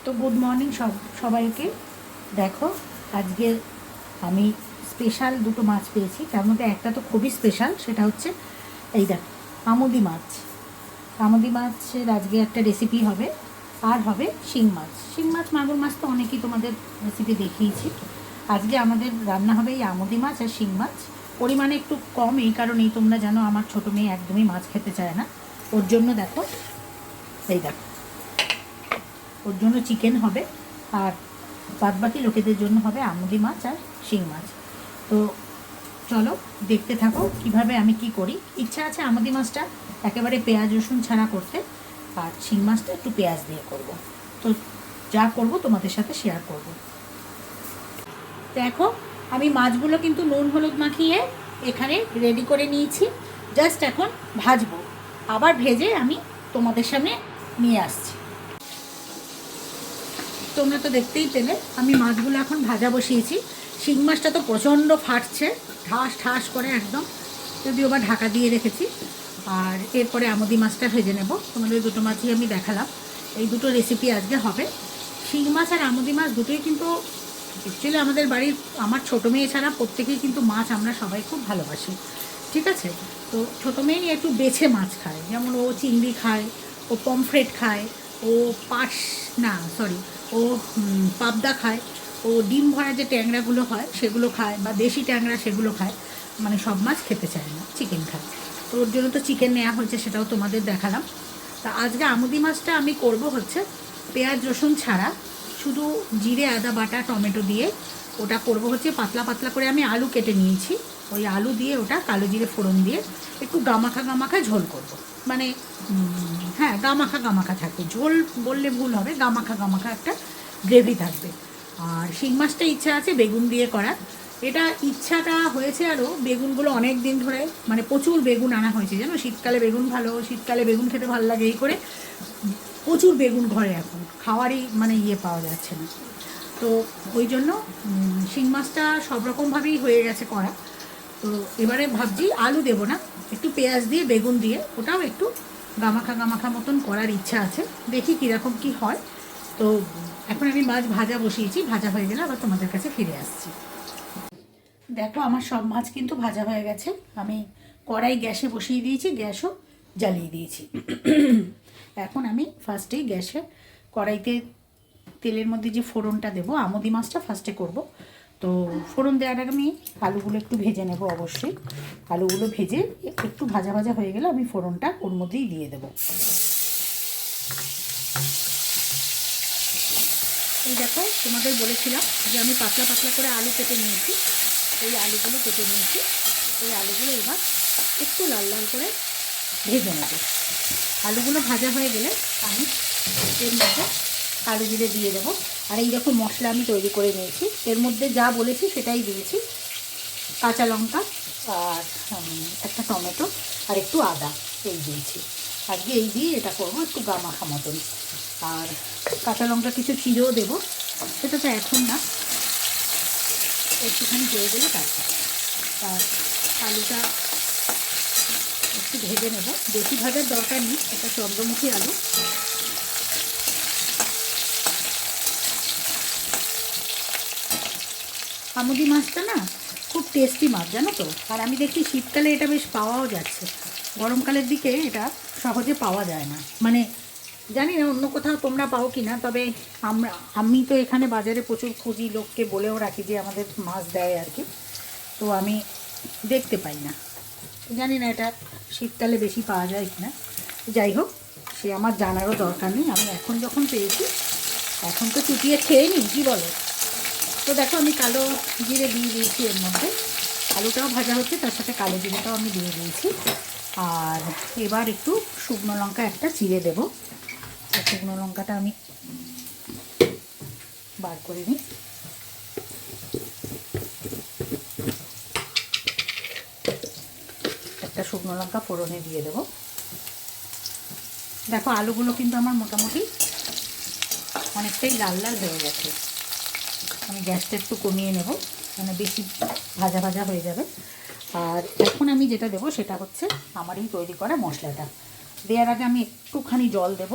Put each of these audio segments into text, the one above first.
তো good morning সবাইকে। দেখো, আজকে আমি স্পেশাল দুটো মাছ পেয়েছি। তার মধ্যে একটা তো খুবই স্পেশাল, সেটা হচ্ছে এই দেখো, আমুদি মাছ। আমুদি মাছের আজকে একটা রেসিপি হবে, আর হবে শিং মাছ। শিং মাছ, মাগুর মাছ তো অনেকেই তোমাদের রেসিপি দেখিয়েছি। আজকে আমাদের রান্না হবে এই আমুদি মাছ আর শিং মাছ। পরিমাণে একটু কম, এই কারণেই তোমরা জানো আমার ছোটো মেয়ে একদমই মাছ খেতে চায় না। ওর জন্য দেখো, এই দেখো, ওর জন্য চিকেন হবে, আর বাদবাকি লোকেদের জন্য হবে আমুদি মাছ আর শিং মাছ। তো চলো দেখতে থাকো কিভাবে আমি কি করি। ইচ্ছা আছে আমুদি মাছটা একেবারে পেঁয়াজ রসুন ছাড়া করতে, আর শিং মাছটা একটু পেঁয়াজ দিয়ে করব। তো যা করব তোমাদের সাথে শেয়ার করব। দেখো, আমি মাছগুলো কিন্তু নুন হলুদ মাখিয়ে এখানে রেডি করে নিয়েছি। জাস্ট এখন ভাজবো, আবার ভেজে আমি তোমাদের সামনে নিয়ে আসছি। তোমরা তো দেখতেই পেলে আমি মাছগুলো এখন ভাজা বসিয়েছি। শিং মাছটা তো প্রচণ্ড ফাটছে, ঠাস ঠাস করে একদম, যদিও বা ঢাকা দিয়ে রেখেছি। আর এরপরে আমুদি মাছটা ভেজে নেব। তোমাদের দুটো মাছই আমি দেখালাম। এই দুটো রেসিপি আজকে হবে। শিং মাছ আর আমুদি মাছ দুটোই কিন্তু অ্যাকচুয়ালি আমাদের বাড়ির, আমার ছোটো মেয়ে ছাড়া প্রত্যেকেই কিন্তু মাছ আমরা সবাই খুব ভালোবাসি, ঠিক আছে। তো ছোটো মেয়ে একটু বেছে মাছ খায়, যেমন ও চিংড়ি খায়, ও পমফ্রেট খায়, ও ও পাবদা খায়, ও ডিম ভরা যে ট্যাংরাগুলো হয় সেগুলো খায়, বা দেশি ট্যাংরা সেগুলো খায়। মানে সব মাছ খেতে চায় না, চিকেন খায়। তো ওর জন্য তো চিকেন নেওয়া হয়েছে, সেটাও তোমাদের দেখালাম। তা আজকে আমুদি মাছটা আমি করব হচ্ছে পেঁয়াজ রসুন ছাড়া, শুধু জিরে আদা বাটা টমেটো দিয়ে ওটা করব হচ্ছে পাতলা পাতলা করে। আমি আলু কেটে নিয়েছি, ওই আলু দিয়ে ওটা কালো জিরে ফোড়ন দিয়ে একটু গামাখা গামাখা ঝোল করব। মানে হ্যাঁ, গামাখা গামাখা থাকবে, ঝোল বললে ভুল হবে, গামাখা গামাখা একটা গ্রেভি থাকবে। আর শিং মাছটা ইচ্ছা আছে বেগুন দিয়ে করার। এটা ইচ্ছাটা হয়েছে আরও, বেগুনগুলো অনেক দিন ধরে, মানে প্রচুর বেগুন আনা হয়েছে, জানো, শীতকালে বেগুন ভালো, শীতকালে বেগুন খেতে ভালো লাগে, এই করে প্রচুর বেগুন ঘরে এখন খাওয়ারই মানে পাওয়া যাচ্ছে না। তো ওই জন্য শিং মাছটা সব রকমভাবেই হয়ে গেছে করা। তো এবারে ভাবছি আলু দেবো না, একটু পেঁয়াজ দিয়ে বেগুন দিয়ে ওটাও একটু গামাখা গামাখা মতন করার ইচ্ছা আছে। দেখি কীরকম কী হয়। তো এখন আমি মাছ ভাজা বসিয়েছি, ভাজা হয়ে গেলে আবার তোমাদের কাছে ফিরে আসছি। দেখো, আমার সব মাছ কিন্তু ভাজা হয়ে গেছে। আমি কড়াই গ্যাসে বসিয়ে দিয়েছি, গ্যাসও জ্বালিয়ে দিয়েছি। এখন আমি ফার্স্টেই গ্যাসে কড়াইতে তেলের মধ্যে যে ফোড়নটা দেবো, আমুদি মাছটা ফার্স্টে করব। তো ফোড়ন দেওয়ার আগে আমি আলুগুলো একটু ভেজে নেব অবশ্যই। আলুগুলো ভেজে একটু ভাজা ভাজা হয়ে গেলে আমি ফোড়নটা ওর মধ্যেই দিয়ে দেবো। এই দেখো, তোমাদের বলেছিলাম যে আমি পাতলা পাতলা করে আলু কেটে নিয়েছি, এই আলুগুলো কেটে নিয়েছি। এই আলুগুলো এবার একটু লাল লাল করে ভেজে নেব। আলুগুলো ভাজা হয়ে গেলে আমি এর মধ্যে কালো জিরে দিয়ে দেবো। আর এই দেখো মশলা আমি তৈরি করে নিয়েছি, এর মধ্যে যা বলেছি সেটাই দিয়েছি। কাঁচা লঙ্কা আর একটা টমেটো আর একটু আদা, এই দিয়েছি। আজকে এই দিয়ে এটা করবো একটু গামাখা মতন। আর কাঁচা লঙ্কা কিছু চিড়েও দেবো, সেটা তো এখন না, একটুখানি হয়ে গেলে তারপর। আর আলুটা একটু ভেজে নেব, বেশি ভাজার দরকার নেই, এটা চন্দ্রমুখী আলু। আমুদি মাছটা না খুব টেস্টি মাছ, জানো তো। আর আমি দেখি শীতকালে এটা বেশ পাওয়াও যাচ্ছে, গরমকালের দিকে এটা সহজে পাওয়া যায় না। মানে জানি না অন্য কোথাও তোমরা পাও কি না, তবে আমি তো এখানে বাজারে প্রচুর খুঁজি, লোককে বলেও রাখি যে আমাদের মাছ দেয় আর কি। তো আমি দেখতে পাই না, জানি না এটা শীতকালে বেশি পাওয়া যায় কি না। যাই হোক, সে আমার জানারও দরকার নেই, আমি এখন যখন পেয়েছি এখন তো চুটিয়ে খেয়ে নিই, কী বলো। তো দেখো, আমি কালো জিরে দিয়ে দিয়েছি এর মধ্যে, আলুটাও ভাজা হচ্ছে, তার সাথে কালো জিরেটাও আমি দিয়ে দিয়েছি। আর এবার একটু শুকনো লঙ্কা একটা চিড়ে দেবো। শুকনো লঙ্কাটা আমি বার করে নিই। একটা শুকনো লঙ্কা ফোড়নে দিয়ে দেবো। দেখো, আলুগুলো কিন্তু আমার মোটামুটি অনেকটাই লাল লাল হয়ে গেছে। আমি গ্যাসটা একটু কমিয়ে নেব, মানে বেশি ভাজা ভাজা হয়ে যাবে। আর এখন আমি যেটা দেবো সেটা হচ্ছে আমার এই তৈরি করা মশলাটা। দেওয়ার আগে আমি একটুখানি জল দেব।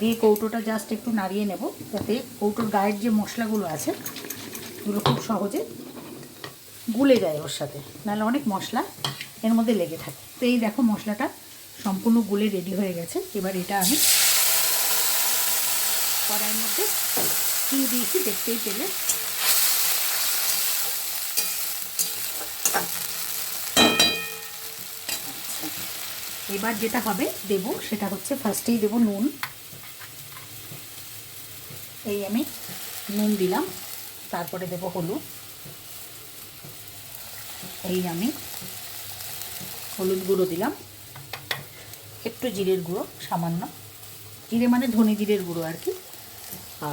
দিয়ে কৌটোটা জাস্ট একটু নাড়িয়ে নেব, যাতে কৌটোর গায়ের যে মশলাগুলো আছে এগুলো খুব সহজে গুলে যায় ওর সাথে, নাহলে অনেক মশলা এর মধ্যে লেগে থাকে। তো এই দেখো মশলাটা সম্পূর্ণ গুলে রেডি হয়ে গেছে। এবার এটা আমি কড়াইয়ের মধ্যে দিয়ে দিয়েছি, দেখতেই পেলে। এবার যেটা হবে দেব সেটা হচ্ছে ফার্স্টেই দেব নুন। এই আমি নুন দিলাম, তারপরে দেব হলুদ। এই আমি হলুদ গুঁড়ো দিলাম, একটু জিরের গুঁড়ো সামান্য, জিরে মানে ধনে জিরের গুঁড়ো আর কি,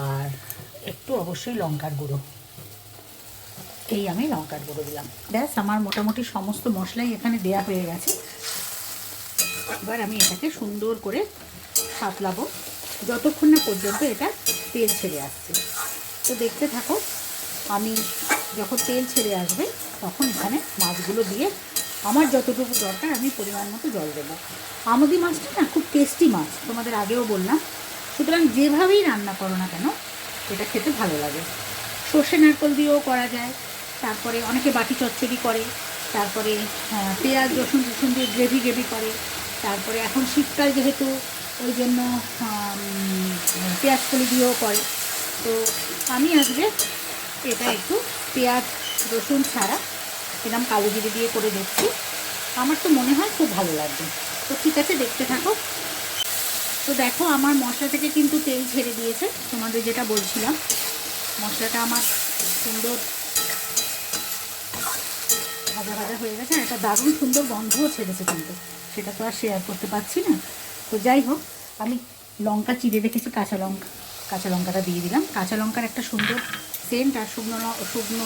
আর একটু অবশ্যই লঙ্কার গুঁড়ো। এই আমি লঙ্কার গুঁড়ো দিলাম। ব্যাস, আমার মোটামুটি সমস্ত মশলাই এখানে দেয়া হয়ে গেছে। এবার আমি এটাকে সুন্দর করে সাঁতলাবো যতক্ষণ না পর্যন্ত এটা তেল ছেড়ে আসছে। তো দেখতে থাকো, আমি যখন তেল ছেড়ে আসবে তখন এখানে মাছগুলো দিয়ে আমার যতটুকু দরকার আমি পরিমাণ মতো জল দেবো। আমুদি মাছটা না খুব টেস্টি মাছ, তোমাদের আগেও বললাম। সুতরাং যেভাবেই রান্না করো না কেন এটা খেতে ভালো লাগে। সর্ষে নারকেল দিয়েও করা যায়, তারপরে অনেকে বাটি চচ্চড়ি করে, তারপরে পেঁয়াজ রসুন দিয়ে গ্রেভি করে, তারপরে এখন শীতকাল যেহেতু ওই জন্য পেঁয়াজ কলি দিয়েও করে। তো আমি আজকে এটা একটু পেঁয়াজ রসুন ছাড়া এরকম কালো জিরে দিয়ে করে দেখছি, আমার তো মনে হয় খুব ভালো লাগবে। তো ঠিক আছে, দেখতে থাকো। তো দেখো আমার মশলা থেকে কিন্তু তেল ছেড়ে দিয়েছে, তোমাদের যেটা বলছিলাম। মশলাটা আমার সুন্দর ভাজা ভাজা হয়ে গেছে, আর একটা দারুণ সুন্দর গন্ধও ছেড়েছে, কিন্তু সেটা তো আর শেয়ার করতে পারছি না। তো যাই হোক, আমি লঙ্কা চিড়ে রেখেছি, কাঁচা লঙ্কাটা দিয়ে দিলাম। কাঁচা লঙ্কার একটা সুন্দর সেন্ট, আর শুকনো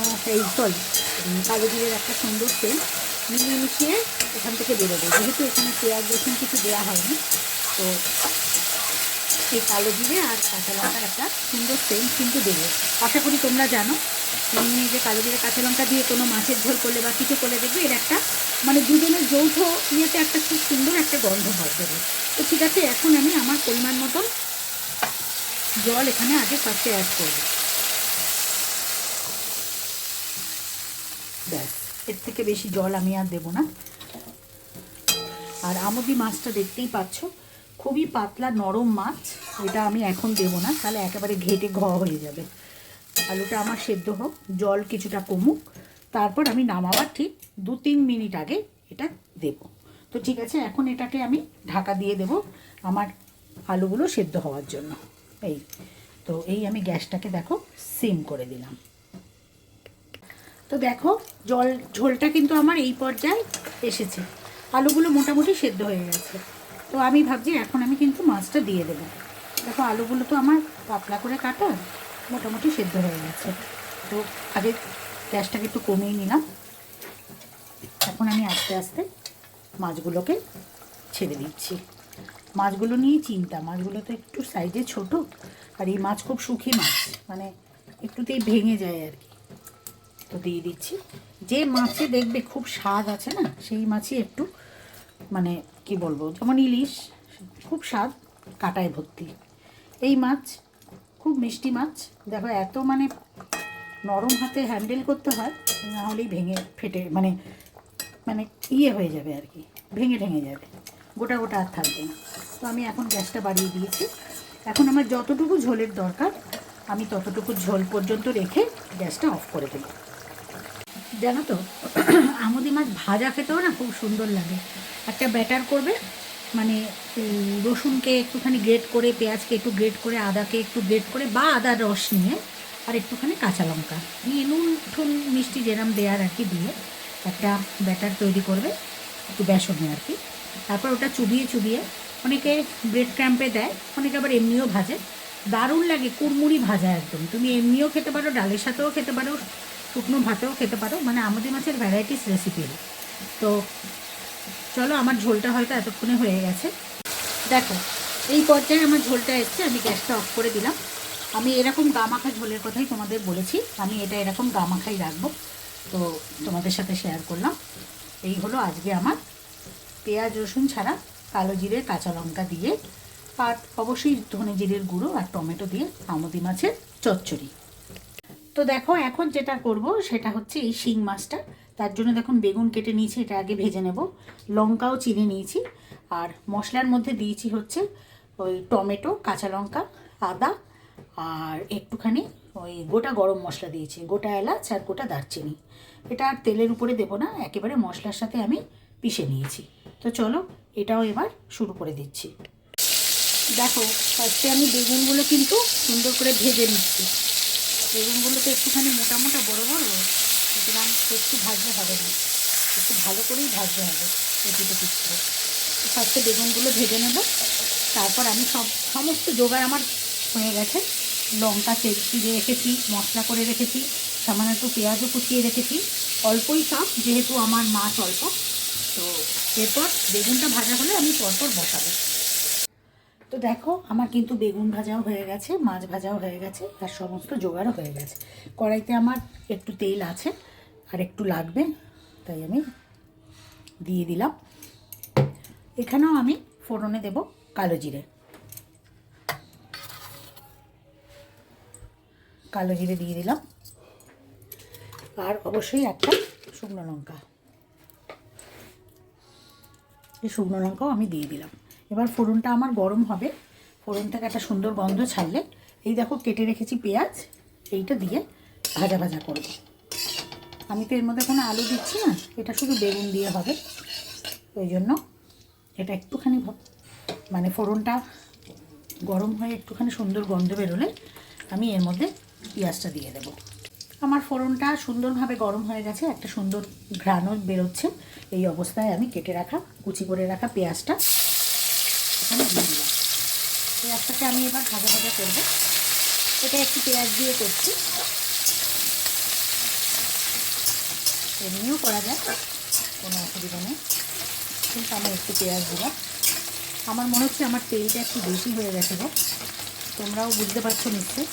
কালো জিরের একটা সুন্দর সেন্ট মিলিয়ে মিশিয়ে এখান থেকে বেরোবে। যেহেতু এখানে পেঁয়াজ রসুন কিছু দেওয়া হয়নি, তো এই কালো জিরে আর কাঁচা লঙ্কার একটা সুন্দর সেন্ট কিন্তু দেবে। আশা করি তোমরা জানো এমনি যে কালো জিরে কাঁচা লঙ্কা দিয়ে কোনো মাছের ঝোল করলে বা কিছু করলে দেখবে এর একটা মানে দুজনের যৌথ ইয়েতে একটা খুব সুন্দর একটা গন্ধ হয় দেবে। তো ঠিক আছে, এখন আমি আমার পরিমাণ মতন জল এখানে আগে ফার্স্টে অ্যাড করব। ব্যাস, এর থেকে বেশি জল আমি আর দেবো না। আর আমুদি মাছটা দেখতেই পাচ্ছ খুবই পাতলা নরম মাছ, এটা আমি এখন দেবো না, তাহলে একেবারে ঘেটে হয়ে যাবে। আলুটা আমার সেদ্ধ হোক, জল কিছুটা কমুক, তারপর আমি নামাবার ঠিক 2-3 মিনিট আগে এটা দেব। তো ঠিক আছে, এখন এটাকে আমি ঢাকা দিয়ে দেব আমার আলুগুলো সেদ্ধ হওয়ার জন্য। এই আমি গ্যাসটাকে দেখো সিম করে দিলাম। তো দেখো ঝোলটা কিন্তু আমার এই পর্যায়ে এসেছে, আলুগুলো মোটামুটি সেদ্ধ হয়ে গেছে। তো আমি ভাবছি এখন আমি কিন্তু মাছটা দিয়ে দেবো। দেখো আলুগুলো তো আমার পাতলা করে কাটা, মোটামুটি সেদ্ধ হয়ে গেছে। তো আগে গ্যাসটাকে একটু কমিয়ে নিলাম। এখন আমি আস্তে আস্তে মাছগুলোকে ছেড়ে দিচ্ছি। মাছগুলো নিয়ে চিন্তা, মাছগুলো তো একটু সাইজে ছোট, আর এই মাছ খুব সুখী মাছ, মানে একটুতেই ভেঙে যায় আর কি। তো দিয়ে দিচ্ছি। যে মাছে দেখবে খুব স্বাদ আছে না, সেই মাছই একটু মানে কি বলবো, যেমন ইলিশ খুব স্বাদ, কাঁটায় ভর্তি। এই মাছ খুব মিষ্টি মাছ, দেখো এত মানে নরম হাতে হ্যান্ডেল করতে হয়, নাহলেই ভেঙে ফেটে মানে মানে ইয়ে হয়ে যাবে আর কি, ভেঙে যাবে, গোটা গোটা আর থাকবে না। তো আমি এখন গ্যাসটা বাড়িয়ে দিয়েছি। এখন আমার যতটুকু ঝোলের দরকার আমি ততটুকু ঝোল পর্যন্ত রেখে গ্যাসটা অফ করে দেব। জানো তো আমুদি মাছ ভাজা খেতেও না খুব সুন্দর লাগে। একটা ব্যাটার করবে, মানে রসুনকে একটুখানি গ্রেট করে, পেঁয়াজকে একটু গ্রেট করে, আদাকে একটু গ্রেট করে বা আদার রস নিয়ে আর একটুখানি কাঁচা লঙ্কা দিয়ে নুন ঠুন মিষ্টি যেরম দেওয়ার আর কি দিয়ে একটা ব্যাটার তৈরি করবে, একটু বেসনে আর কি। তারপর ওটা চুবিয়ে অনেকে ব্রেড ক্র্যাম্পে দেয়, অনেকে আবার এমনিও ভাজে, দারুণ লাগে, কুড়মুড়ি ভাজা একদম। তুমি এমনিও খেতে পারো, ডালের সাথেও খেতে পারো, শুকনো ভাতেও খেতে পারো, মানে আমুদি মাছের ভ্যারাইটিস রেসিপি। তো চলো, আমার ঝোলটা হয়তো এতক্ষণে হয়ে গেছে। দেখো এই পর্যায়ে আমার ঝোলটা এসছে, আমি গ্যাসটা অফ করে দিলাম। আমি এরকম গামাখা ঝোলের কথাই তোমাদের বলেছি, আমি এটা এরকম গামাখাই রাখবো, তো তোমাদের সাথে শেয়ার করলাম। এই হলো আজকে আমার পেঁয়াজ রসুন ছাড়া কালো জিরে কাঁচা লঙ্কা দিয়ে আর অবশ্যই ধনে জিরের গুঁড়ো আর টমেটো দিয়ে আমুদি মাছের চচ্চড়ি। তো দেখো এখন যেটা করব সেটা হচ্ছে এই শিং মাছটা। তার জন্য দেখুন বেগুন কেটে নিয়েছি, এটা আগে ভেজে নেব। লঙ্কাও চিনে নিয়েছি, আর মশলার মধ্যে দিয়েছি হচ্ছে ওই টমেটো, কাঁচা লঙ্কা, আদা আর একটুখানি ওই গোটা গরম মশলা দিয়েছি, গোটা এলাচ আর গোটা দারচিনি। এটা আর তেলের উপরে দেবো না, একেবারে মশলার সাথে আমি পিষে নিয়েছি। তো চলো এটাও এবার শুরু করে দিচ্ছি। দেখো ফার্স্টে আমি বেগুনগুলো কিন্তু সুন্দর করে ভেজে নিচ্ছি। বেগুনগুলো তো একটুখানি মোটা মোটা বড় বড়, সুতরাং একটু ভাজলে হবে না, একটু ভালো করেই ভাজতে হবে এদিকে পিছনে। ফার্স্টে বেগুনগুলো ভেজে নেব, তারপর আমি সমস্ত জোগাড় আমার হয়ে গেছে। লঙ্কা চিড়ে রেখেছি, মশলা করে রেখেছি, সামান্য একটু পেঁয়াজও কুচিয়ে রেখেছি, অল্পই সব যেহেতু আমার মাছ অল্প। তো এরপর বেগুনটা ভাজা হলে আমি পরপর বসাবো। তো দেখো আমার কিন্তু বেগুন ভাজাও হয়ে গেছে, মাছ ভাজাও হয়ে গেছে, আর সমস্ত জোগাড়ও হয়ে গেছে। কড়াইতে আমার একটু তেল আছে আর একটু লাগবে, তাই আমি দিয়ে দিলাম। এখানেও আমি ফোড়নে দেব কালো জিরে। কালো জিরে দিয়ে দিলাম, আর অবশ্যই একটা শুকনো লঙ্কা। এই শুকনো লঙ্কাও আমি দিয়ে দিলাম। এবার ফোড়নটা আমার গরম হবে, ফোড়ন থেকে একটা সুন্দর গন্ধ ছাড়লে এই দেখো কেটে রেখেছি পেঁয়াজ, এইটা দিয়ে ভাজা ভাজা করব। আমি তো এর মধ্যে কোনো আলু দিচ্ছি না, এটা শুধু বেগুন দিয়ে হবে, ওই জন্য এটা একটুখানি মানে ফোড়নটা গরম হয়ে একটুখানি সুন্দর গন্ধ বেরোলে আমি এর মধ্যে পেঁয়াজটা দিয়ে দেব। আমার ফোড়নটা সুন্দরভাবে গরম হয়ে গেছে, একটা সুন্দর ঘ্রাণও বেরোচ্ছে। এই অবস্থায় আমি কেটে রাখা কুচি করে রাখা পেঁয়াজটা এখানে দিয়ে দিলাম। পেঁয়াজটাকে আমি এবার ভাজা ভাজা করবো। এটা একটু পেঁয়াজ দিয়ে করছি, এমনিও করা যায়, কোনো অসুবিধা নেই, কিন্তু আমি একটু পেঁয়াজ দিলাম। আমার মনে হচ্ছে আমার তেলটা একটু বেশি হয়ে গেছে গো, তোমরাও বুঝতে পারছো নিশ্চয়ই।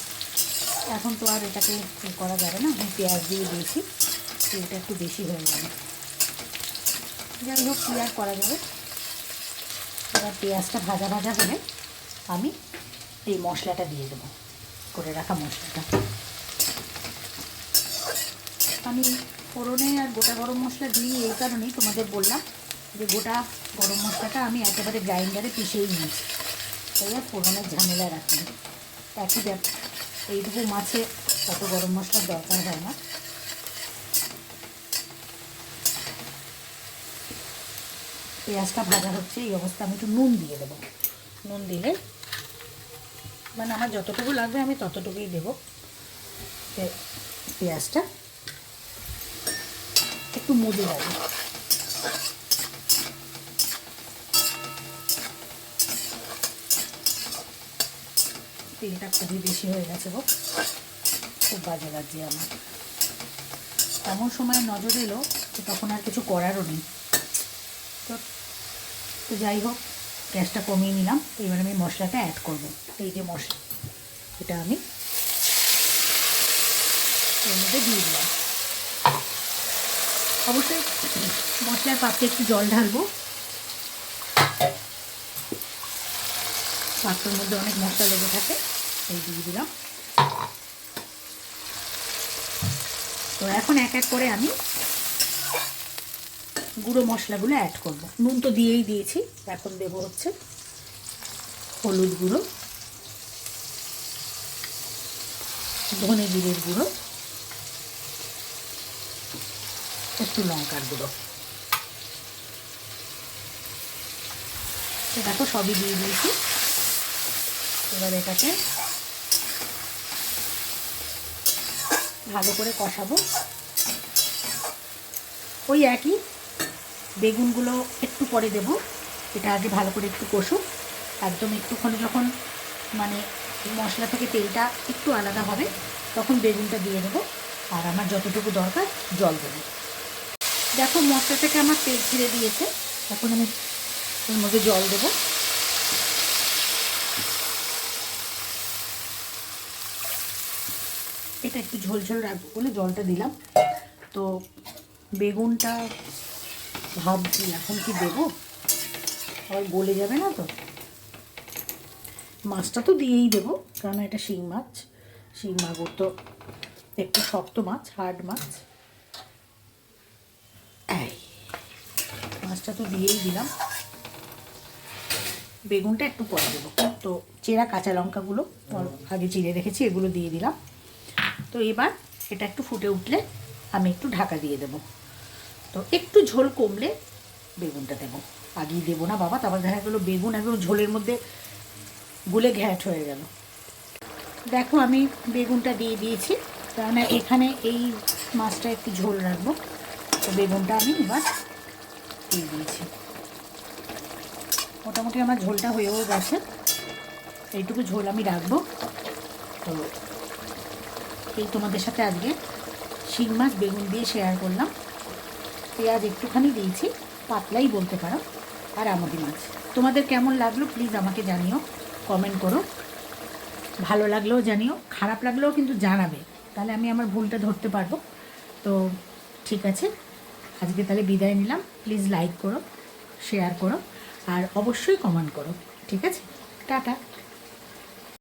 এখন তো আর এটাকে করা যাবে না, আমি পেঁয়াজ দিয়ে দিয়েছি, তেলটা একটু বেশি হয়ে যাবে। যাই হোক কী আর করা যাবে। এবার পেঁয়াজটা ভাজা ভাজা হলে আমি এই মশলাটা দিয়ে দেবো, করে রাখা মশলাটা। আমি ফোড়নে আর গোটা গরম মশলা দিই এই কারণেই তোমাদের বললাম যে গোটা গরম মশলাটা আমি একেবারে গ্রাইন্ডারে পিষেই নিয়েছি, তাই আর ফোড়নের ঝামেলা রাখিনি। একই ব্যাপার, এইটুকু মাছে অত গরম মশলার দরকার হয় না। পেঁয়াজটা ভাজা হচ্ছে, এই অবস্থা আমি একটু নুন দিয়ে দেবো। নুন দিলে মানে আমার যতটুকু লাগবে আমি ততটুকুই দেবো। পেঁয়াজটা একটু মজে যাবে। তেলটা খুবই বেশি হয়ে গেছে গো, খুব বাজে লাগছে আমার। এমন সময় নজর এলো তো তখন আর কিছু করারও নেই। তো যাই হোক গ্যাসটা কমিয়ে নিলাম। এবার আমি মশলাটা অ্যাড করব। এই যে মশলা, এটা আমি এর মধ্যে দিয়ে দিলাম। অবশ্যই মশলার পাত্রে একটু জল ঢালবো, পাত্রের মধ্যে অনেক মশলা লেগে থাকে, এই দিয়ে দিলাম। তো এখন এক এক করে আমি গুঁড়ো মশলাগুলো অ্যাড করব। নুন তো দিয়েই দিয়েছি, এখন দেবো হচ্ছে হলুদ গুঁড়ো, ধনে জিরের গুঁড়ো, একটু লঙ্কার গুঁড়ো। তো দেখো সবই দিয়ে দিয়েছি। এবার এটাকে ভালো করে কষাবো। ওই একই বেগুনগুলো একটু পরে দেব, এটা আগে ভালো করে একটু কষুক। একদম একটুখানি যখন মানে মশলা থেকে তেলটা একটু আলাদা হবে তখন বেগুনটা দিয়ে দেবো, আর আমার যতটুকু দরকার জল দেবো। দেখো মশলা থেকে আমার তেল ছেড়ে দিয়েছে, এখন আমি এর মধ্যে জল দেবো। এটা একটু ঝোলঝোল রাখবো বলে জলটা দিলাম। তো বেগুনটা ভাবছি এখন কি দেবো, আবার গলে যাবে না তো, মাছটা তো দিয়েই দেবো, কারণ এটা শিং মাছ। শিং মাগুর তো একটু শক্ত মাছ, হার্ড মাছ। এই মাছটা তো দিয়েই দিলাম। বেগুনটা একটু পরে দেবো। তো চেরা কাঁচা লঙ্কাগুলো আগে চিড়ে রেখেছি, এগুলো দিয়ে দিলাম। তো এবার এটা একটু ফুটে উঠলে আমি একটু ঢাকা দিয়ে দেবো। তো একটু ঝোল কমলে বেগুনটা দেবো, আগেই দেবো না বাবা, তারপর দেখা গেলো বেগুন একদম ঝোলের মধ্যে গুলে ঘ্যাট হয়ে গেল। দেখো আমি বেগুনটা দিয়ে দিয়েছি, কারণ এখানে এই মাছটা একটু ঝোল রাখবো। তো বেগুনটা আমি এবার দিয়ে দিয়েছি। মোটামুটি আমার ঝোলটা হয়েও গেছে, এইটুকু ঝোল আমি রাখবো। তো এই তোমাদের সাথে আজকে শিং মাছ বেগুন দিয়ে শেয়ার করলাম। পেঁয়াজ একটুখানি দিয়েছি, পাতলাই বলতে পারো। আর আমুদি মাছ তোমাদের কেমন লাগলো প্লিজ আমাকে জানিও, কমেন্ট করো। ভালো লাগলেও জানিও, খারাপ লাগলেও কিন্তু জানাবে, তাহলে আমি আমার ভুলটা ধরতে পারবো। তো ঠিক আছে, আজকে তাহলে বিদায় নিলাম। প্লিজ লাইক করো, শেয়ার করো, আর অবশ্যই কমেন্ট করো। ঠিক আছে, টাটা।